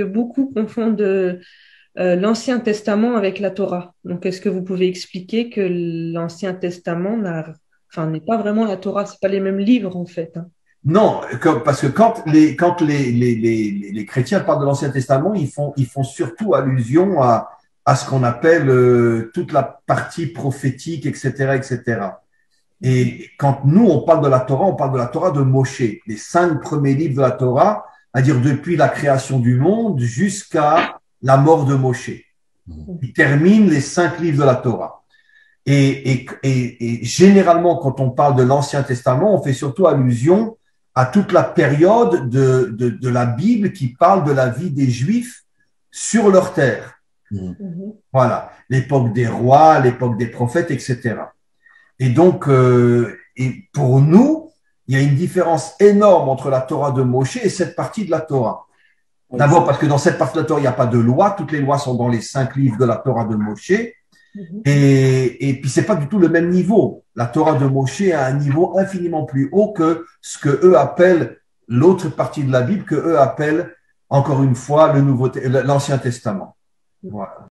que beaucoup confondent l'Ancien Testament avec la Torah. Donc, est-ce que vous pouvez expliquer que l'Ancien Testament n'est pas vraiment la Torah, c'est pas les mêmes livres en fait, hein. Non, parce que quand les chrétiens parlent de l'Ancien Testament, ils font surtout allusion à ce qu'on appelle toute la partie prophétique, etc., etc. Et quand nous, on parle de la Torah de Moshe, les 5 premiers livres de la Torah, c'est-à-dire depuis la création du monde jusqu'à la mort de Moshe. Il termine les 5 livres de la Torah. Et généralement, quand on parle de l'Ancien Testament, on fait surtout allusion à toute la période de la Bible qui parle de la vie des Juifs sur leur terre. Mhm. Voilà, l'époque des rois, l'époque des prophètes, etc. Et donc, et pour nous, il y a une différence énorme entre la Torah de Moshe et cette partie de la Torah. D'abord parce que dans cette partie de la Torah, il n'y a pas de loi. Toutes les lois sont dans les 5 livres de la Torah de Moshe. Mhm. Et puis, c'est pas du tout le même niveau. La Torah de Moshe a un niveau infiniment plus haut que ce que eux appellent l'autre partie de la Bible, que eux appellent, encore une fois, l'Ancien Testament. Voilà.